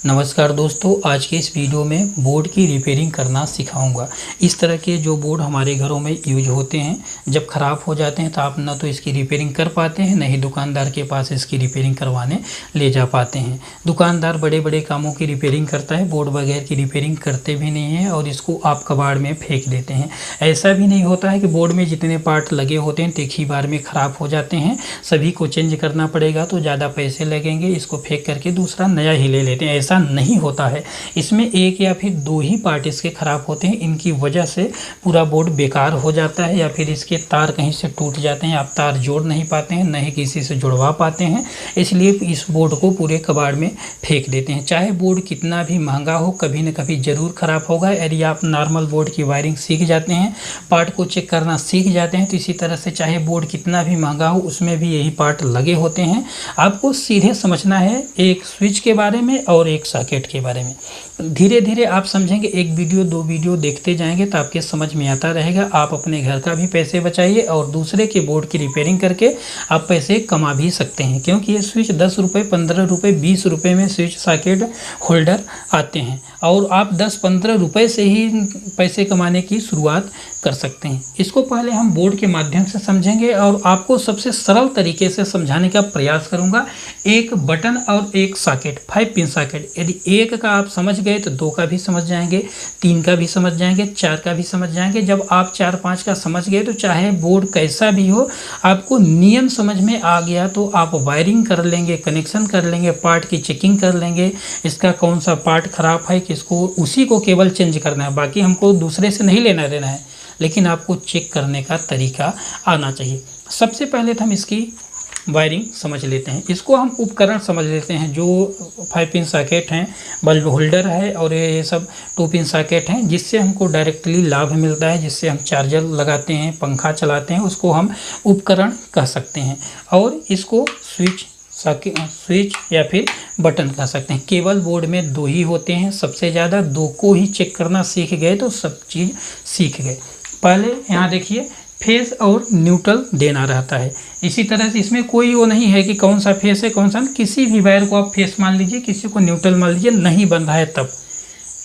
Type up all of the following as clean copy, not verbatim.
नमस्कार दोस्तों, आज के इस वीडियो में बोर्ड की रिपेयरिंग करना सिखाऊंगा। इस तरह के जो बोर्ड हमारे घरों में यूज होते हैं, जब ख़राब हो जाते हैं तो आप ना तो इसकी रिपेयरिंग कर पाते हैं, ना ही दुकानदार के पास इसकी रिपेयरिंग करवाने ले जा पाते हैं। दुकानदार बड़े बड़े कामों की रिपेयरिंग करता है, बोर्ड वगैरह की रिपेयरिंग करते भी नहीं हैं और इसको आप कबाड़ में फेंक देते हैं। ऐसा भी नहीं होता है कि बोर्ड में जितने पार्ट लगे होते हैं एक ही बार में ख़राब हो जाते हैं, सभी को चेंज करना पड़ेगा तो ज़्यादा पैसे लगेंगे, इसको फेंक करके दूसरा नया ही ले लेते हैं। ऐसा नहीं होता है। इसमें एक या फिर दो ही पार्ट इसके ख़राब होते हैं, इनकी वजह से पूरा बोर्ड बेकार हो जाता है या फिर इसके तार कहीं से टूट जाते हैं, आप तार जोड़ नहीं पाते हैं, न ही किसी से जुड़वा पाते हैं, इसलिए इस बोर्ड को पूरे कबाड़ में फेंक देते हैं। चाहे बोर्ड कितना भी महंगा हो, कभी न कभी ज़रूर ख़राब होगा। यदि आप नॉर्मल बोर्ड की वायरिंग सीख जाते हैं, पार्ट को चेक करना सीख जाते हैं, तो इसी तरह से चाहे बोर्ड कितना भी महंगा हो उसमें भी यही पार्ट लगे होते हैं। आपको सीधे समझना है एक स्विच के बारे में और एक सॉकेट के बारे में। धीरे धीरे आप समझेंगे, एक वीडियो दो वीडियो देखते जाएंगे तो आपके समझ में आता रहेगा। आप अपने घर का भी पैसे बचाइए और दूसरे के बोर्ड की रिपेयरिंग करके आप पैसे कमा भी सकते हैं, क्योंकि ये स्विच 10 रुपये, 15 रुपये, 20 रुपये में स्विच सॉकेट होल्डर आते हैं और आप 10-15 रुपये से ही पैसे कमाने की शुरुआत कर सकते हैं। इसको पहले हम बोर्ड के माध्यम से समझेंगे और आपको सबसे सरल तरीके से समझाने का प्रयास करूंगा। एक बटन और एक सॉकेट, 5 पिन सॉकेट, यदि एक का आप समझ गए तो 2 का भी समझ जाएंगे, 3 का भी समझ जाएंगे, 4 का भी समझ जाएंगे। जब आप 4-5 का समझ गए तो चाहे बोर्ड कैसा भी हो, आपको नियम समझ में आ गया तो आप वायरिंग कर लेंगे, कनेक्शन कर लेंगे, पार्ट की चेकिंग कर लेंगे, इसका कौन सा पार्ट ख़राब है, किसको, उसी को केवल चेंज करना है। बाकी हमको दूसरे से नहीं लेना देना है, लेकिन आपको चेक करने का तरीका आना चाहिए। सबसे पहले तो हम इसकी वायरिंग समझ लेते हैं, इसको हम उपकरण समझ लेते हैं। जो 5 पिन सॉकेट हैं, बल्ब होल्डर है और ये सब 2 पिन सॉकेट हैं, जिससे हमको डायरेक्टली लाभ मिलता है, जिससे हम चार्जर लगाते हैं, पंखा चलाते हैं, उसको हम उपकरण कह सकते हैं। और इसको स्विच या फिर बटन कह सकते हैं। केवल बोर्ड में 2 ही होते हैं, सबसे ज़्यादा 2 को ही चेक करना सीख गए तो सब चीज़ सीख गए। पहले यहाँ देखिए, फेस और न्यूट्रल देना रहता है। इसी तरह से इसमें कोई वो नहीं है कि कौन सा फेस है कौन सा, किसी भी वायर को आप फेस मान लीजिए, किसी को न्यूट्रल मान लीजिए, नहीं बन रहा है तब।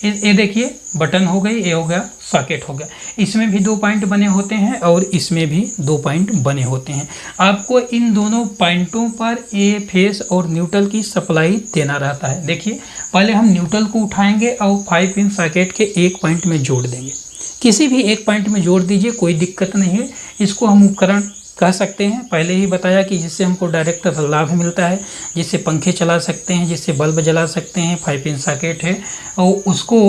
ये देखिए बटन हो गई, ये हो गया सॉकेट हो गया। इसमें भी 2 पॉइंट बने होते हैं और इसमें भी 2 पॉइंट बने होते हैं। आपको इन दोनों पॉइंटों पर ए फेस और न्यूट्रल की सप्लाई देना रहता है। देखिए पहले हम न्यूट्रल को उठाएंगे और 5 पिन सॉकेट के एक पॉइंट में जोड़ देंगे। किसी भी एक पॉइंट में जोड़ दीजिए, कोई दिक्कत नहीं है। इसको हम उपकरण कह सकते हैं। पहले ही बताया कि जिससे हमको डायरेक्ट लाभ मिलता है, जिससे पंखे चला सकते हैं, जिससे बल्ब जला सकते हैं, 5 पिन सॉकेट है और उसको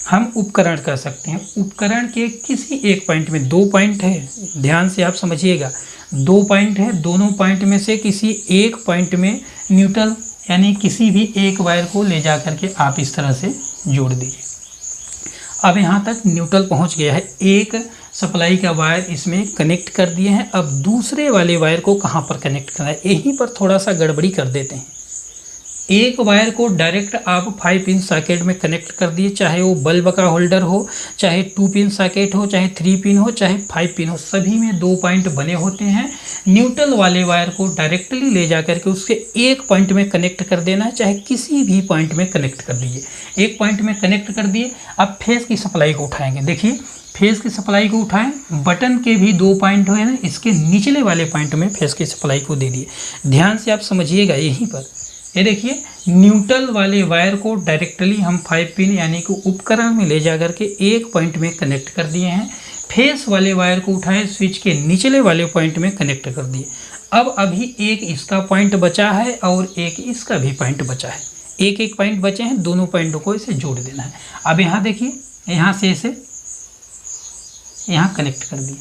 हम उपकरण कह सकते हैं। उपकरण के किसी एक पॉइंट में 2 पॉइंट है, ध्यान से आप समझिएगा, 2 पॉइंट है, दोनों पॉइंट में से किसी एक पॉइंट में न्यूट्रल यानी किसी भी एक वायर को ले जा करके आप इस तरह से जोड़ दीजिए। अब यहाँ तक न्यूट्रल पहुँच गया है, एक सप्लाई का वायर इसमें कनेक्ट कर दिए हैं। अब दूसरे वाले वायर को कहाँ पर कनेक्ट करना है, यहीं पर थोड़ा सा गड़बड़ी कर देते हैं। एक वायर को डायरेक्ट आप 5 पिन सॉकेट में कनेक्ट कर दिए, चाहे वो बल्ब का होल्डर हो, चाहे 2 पिन सॉकेट हो, चाहे 3 पिन हो, चाहे 5 पिन हो, सभी में 2 पॉइंट बने होते हैं। न्यूट्रल वाले वायर को डायरेक्टली ले जा करके उसके एक पॉइंट में कनेक्ट कर देना है, चाहे किसी भी पॉइंट में कनेक्ट कर दीजिए। एक पॉइंट में कनेक्ट कर दिए। अब फेस की सप्लाई को उठाएंगे। देखिए फेस की सप्लाई को उठाएं, बटन के भी 2 पॉइंट है ना, इसके निचले वाले पॉइंट में फेस की सप्लाई को दे दिए। ध्यान से आप समझिएगा, यहीं पर ये देखिए न्यूट्रल वाले वायर को डायरेक्टली हम 5 पिन यानी कि उपकरण में ले जा करके एक पॉइंट में कनेक्ट कर दिए हैं। फेस वाले वायर को उठाए, स्विच के निचले वाले पॉइंट में कनेक्ट कर दिए। अब अभी एक इसका पॉइंट बचा है और एक इसका भी पॉइंट बचा है, एक एक पॉइंट बचे हैं, दोनों पॉइंटों को इसे जोड़ देना है। अब यहाँ देखिए, यहाँ से इसे यहाँ कनेक्ट कर दिए।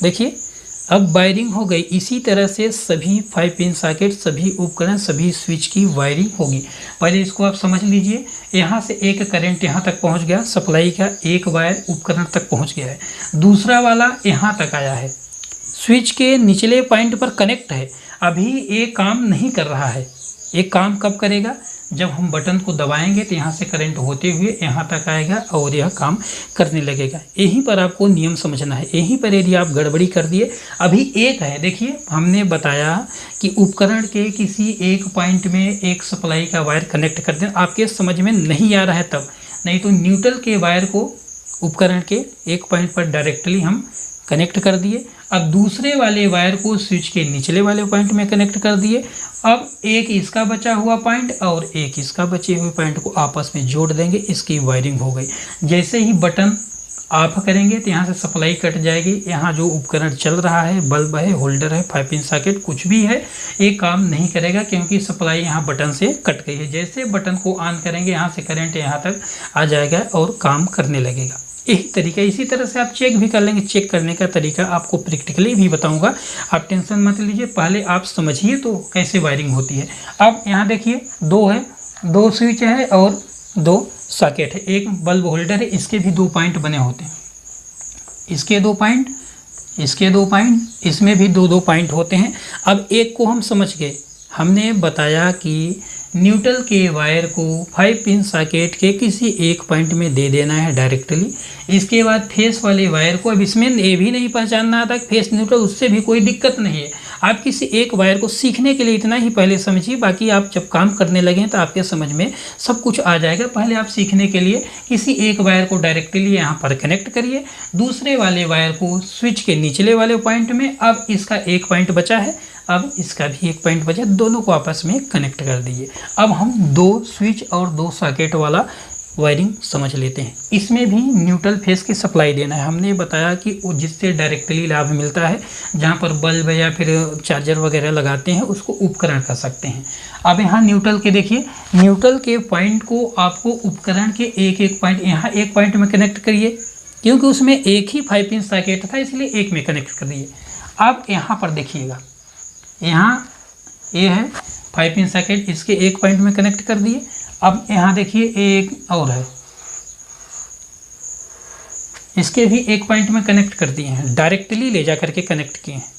देखिए अब वायरिंग हो गई। इसी तरह से सभी 5 पिन सॉकेट, सभी उपकरण, सभी स्विच की वायरिंग होगी। पहले इसको आप समझ लीजिए, यहाँ से एक करंट यहाँ तक पहुँच गया, सप्लाई का एक वायर उपकरण तक पहुँच गया है, दूसरा वाला यहाँ तक आया है, स्विच के निचले पॉइंट पर कनेक्ट है। अभी ये काम नहीं कर रहा है, ये काम कब करेगा, जब हम बटन को दबाएंगे तो यहाँ से करंट होते हुए यहाँ तक आएगा और यह काम करने लगेगा। यहीं पर आपको नियम समझना है। यहीं पर यदि आप गड़बड़ी कर दिए, अभी एक है, देखिए हमने बताया कि उपकरण के किसी एक पॉइंट में एक सप्लाई का वायर कनेक्ट कर देना। आपके समझ में नहीं आ रहा है तब, नहीं तो न्यूट्रल के वायर को उपकरण के एक पॉइंट पर डायरेक्टली हम कनेक्ट कर दिए। अब दूसरे वाले वायर को स्विच के निचले वाले पॉइंट में कनेक्ट कर दिए। अब एक इसका बचा हुआ पॉइंट और एक इसका बचे हुए पॉइंट को आपस में जोड़ देंगे, इसकी वायरिंग हो गई। जैसे ही बटन ऑफ करेंगे तो यहाँ से सप्लाई कट जाएगी। यहाँ जो उपकरण चल रहा है, बल्ब है, होल्डर है, 5 पिन सॉकेट कुछ भी है, ये काम नहीं करेगा क्योंकि सप्लाई यहाँ बटन से कट गई है। जैसे बटन को ऑन करेंगे यहाँ से करंट यहाँ तक आ जाएगा और काम करने लगेगा। यही तरीका, इसी तरह से आप चेक भी कर लेंगे। चेक करने का तरीका आपको प्रैक्टिकली भी बताऊंगा, आप टेंशन मत लीजिए, पहले आप समझिए तो कैसे वायरिंग होती है। अब यहाँ देखिए 2 है, 2 स्विच है और 2 सॉकेट है। एक बल्ब होल्डर है, इसके भी 2 पॉइंट बने होते हैं, इसके 2 पॉइंट, इसके 2 पॉइंट, इसमें भी 2-2 पॉइंट होते हैं। अब एक को हम समझ गए, हमने बताया कि न्यूट्रल के वायर को 5 पिन सॉकेट के किसी एक पॉइंट में दे देना है डायरेक्टली। इसके बाद फेस वाले वायर को, अब इसमें ये भी नहीं पहचानना आता फेस न्यूट्रल, उससे भी कोई दिक्कत नहीं है। आप किसी एक वायर को सीखने के लिए इतना ही पहले समझिए, बाकी आप जब काम करने लगें तो आपके समझ में सब कुछ आ जाएगा। पहले आप सीखने के लिए किसी एक वायर को डायरेक्टली यहाँ पर कनेक्ट करिए, दूसरे वाले वायर को स्विच के निचले वाले पॉइंट में। अब इसका एक पॉइंट बचा है, अब इसका भी एक पॉइंट बचा, दोनों को आपस में कनेक्ट कर दीजिए। अब हम 2 स्विच और 2 सॉकेट वाला वायरिंग समझ लेते हैं। इसमें भी न्यूट्रल फेस की सप्लाई देना है। हमने बताया कि जिससे डायरेक्टली लाभ मिलता है, जहाँ पर बल्ब या फिर चार्जर वगैरह लगाते हैं उसको उपकरण कर सकते हैं। अब यहाँ न्यूट्रल के देखिए, न्यूट्रल के पॉइंट को आपको उपकरण के एक पॉइंट, यहाँ एक पॉइंट में कनेक्ट करिए क्योंकि उसमें एक ही 5 पिन सॉकेट था, इसलिए एक में कनेक्ट कर दिए। अब यहाँ पर देखिएगा, यहाँ ये है 5 पिन सॉकेट, इसके एक पॉइंट में कनेक्ट कर दिए। अब यहाँ देखिए एक और है, इसके भी एक पॉइंट में कनेक्ट कर दिए हैं, डायरेक्टली ले जा करके कनेक्ट किए हैं।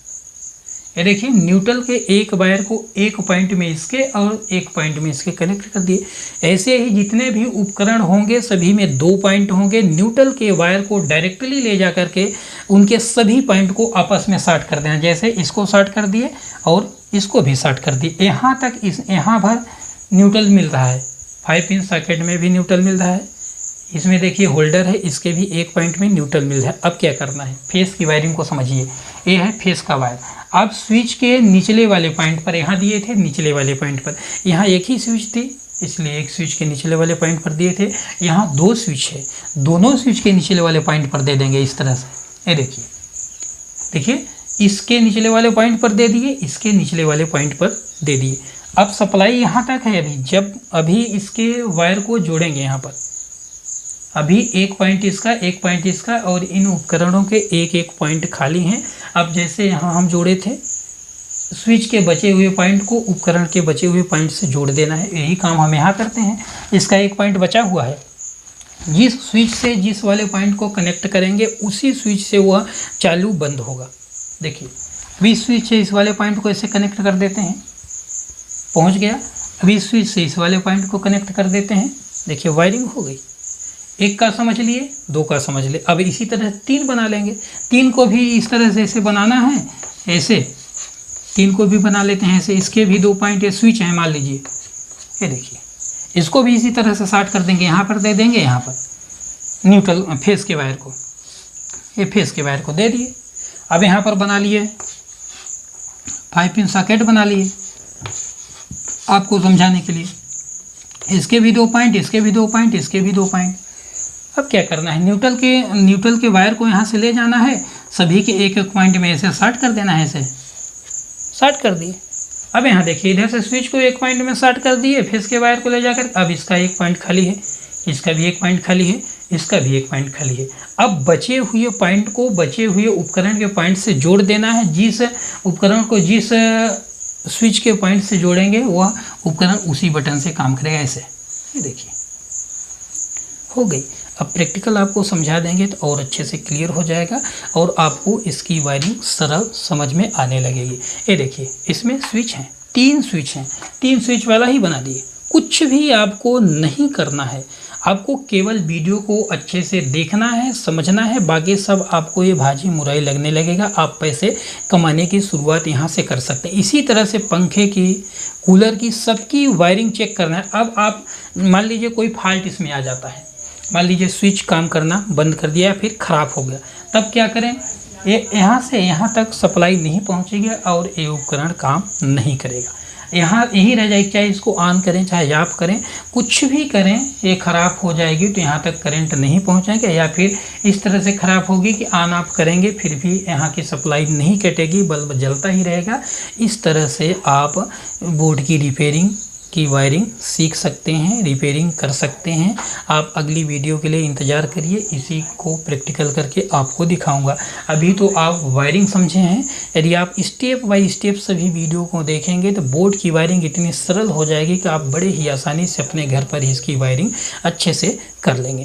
ये देखिए न्यूट्रल के एक वायर को एक पॉइंट में इसके और एक पॉइंट में इसके कनेक्ट कर दिए। ऐसे ही जितने भी उपकरण होंगे सभी में 2 पॉइंट होंगे। न्यूट्रल के वायर को डायरेक्टली ले जा करके उनके सभी पॉइंट को आपस में शॉर्ट कर देना। जैसे इसको शॉर्ट कर दिए और इसको भी शॉर्ट कर दिए, यहाँ तक यहाँ भर न्यूट्रल मिल रहा है। 5 पिन सॉकेट में भी न्यूट्रल मिल रहा है, इसमें देखिए होल्डर है, इसके भी एक पॉइंट में न्यूट्रल मिल रहा है। अब क्या करना है, फेस की वायरिंग को समझिए। ये है फेस का वायर। अब स्विच के निचले वाले पॉइंट पर यहाँ दिए थे, निचले वाले पॉइंट पर यहाँ एक ही स्विच थी, इसलिए एक स्विच के निचले वाले पॉइंट पर दिए थे। यहाँ 2 स्विच है, दोनों स्विच के निचले वाले पॉइंट पर दे देंगे इस तरह से। ये देखिए, देखिए इसके निचले वाले पॉइंट पर दे दिए, इसके निचले वाले पॉइंट पर दे दिए। अब सप्लाई यहाँ तक है। अभी इसके वायर को जोड़ेंगे यहाँ पर, अभी एक पॉइंट इसका, एक पॉइंट इसका, और इन उपकरणों के एक पॉइंट खाली हैं। अब जैसे यहाँ हम जोड़े थे, स्विच के बचे हुए पॉइंट को उपकरण के बचे हुए पॉइंट से जोड़ देना है। यही काम हम यहाँ करते हैं। इसका एक पॉइंट बचा हुआ है, जिस स्विच से जिस वाले पॉइंट को कनेक्ट करेंगे उसी स्विच से वह चालू बंद होगा। देखिए अभी स्विच से इस वाले पॉइंट को ऐसे कनेक्ट कर देते हैं, पहुँच गया। अभी स्विच से इस वाले पॉइंट को कनेक्ट कर देते हैं, देखिए वायरिंग हो गई। एक का समझ लिए, 2 का समझ लिए। अब इसी तरह 3 बना लेंगे। 3 को भी इस तरह से ऐसे बनाना है, ऐसे 3 को भी बना लेते हैं ऐसे। इसके भी 2 पॉइंट, ये स्विच है मान लीजिए, ये देखिए, इसको भी इसी तरह से शॉर्ट कर देंगे। यहाँ पर दे देंगे, यहाँ पर न्यूट्रल फेस के वायर को, ये फेस के वायर को दे दिए। अब यहाँ पर बना लिए 5 पिन सॉकेट बना लिए आपको समझाने के लिए। इसके भी 2 पॉइंट, इसके भी 2 पॉइंट, इसके भी 2 पॉइंट। अब क्या करना है, न्यूट्रल के वायर को यहाँ से ले जाना है, सभी के एक पॉइंट में ऐसे शॉर्ट कर देना है, ऐसे शॉर्ट कर दिए। अब यहाँ देखिए, इधर से स्विच को एक पॉइंट में शॉर्ट कर दिए, फेस के वायर को ले जाकर। अब इसका एक पॉइंट खाली है, इसका भी एक पॉइंट खाली है, इसका भी एक पॉइंट खाली है। अब बचे हुए पॉइंट को बचे हुए उपकरण के पॉइंट से जोड़ देना है। जिस उपकरण को जिस स्विच के पॉइंट से जोड़ेंगे वह उपकरण उसी बटन से काम करेगा, ऐसे। ये देखिए हो गई। अब प्रैक्टिकल आपको समझा देंगे तो और अच्छे से क्लियर हो जाएगा और आपको इसकी वायरिंग सरल समझ में आने लगेगी। ये देखिए, इसमें स्विच हैं, 3 स्विच हैं, 3 स्विच वाला ही बना दिए, कुछ भी आपको नहीं करना है, आपको केवल वीडियो को अच्छे से देखना है, समझना है, बाकी सब आपको ये भाजी मुरई लगने लगेगा। आप पैसे कमाने की शुरुआत यहाँ से कर सकते हैं। इसी तरह से पंखे की, कूलर की, सबकी वायरिंग चेक करना है। अब आप मान लीजिए कोई फॉल्ट इसमें आ जाता है, मान लीजिए स्विच काम करना बंद कर दिया या फिर ख़राब हो गया, तब क्या करें, ये यहाँ से यहाँ तक सप्लाई नहीं पहुँचेगी और ये उपकरण काम नहीं करेगा। यहाँ यही रह जाएगी, चाहे इसको ऑन करें चाहे आप करें, कुछ भी करें, ये ख़राब हो जाएगी तो यहाँ तक करंट नहीं पहुँचाएगा, या फिर इस तरह से ख़राब होगी कि ऑन ऑफ करेंगे फिर भी यहाँ की सप्लाई नहीं कटेगी, बल्ब जलता ही रहेगा। इस तरह से आप बोर्ड की रिपेयरिंग की वायरिंग सीख सकते हैं, रिपेयरिंग कर सकते हैं। आप अगली वीडियो के लिए इंतज़ार करिए, इसी को प्रैक्टिकल करके आपको दिखाऊंगा। अभी तो आप वायरिंग समझे हैं, यदि आप स्टेप बाय स्टेप सभी वीडियो को देखेंगे तो बोर्ड की वायरिंग इतनी सरल हो जाएगी कि आप बड़े ही आसानी से अपने घर पर ही इसकी वायरिंग अच्छे से कर लेंगे।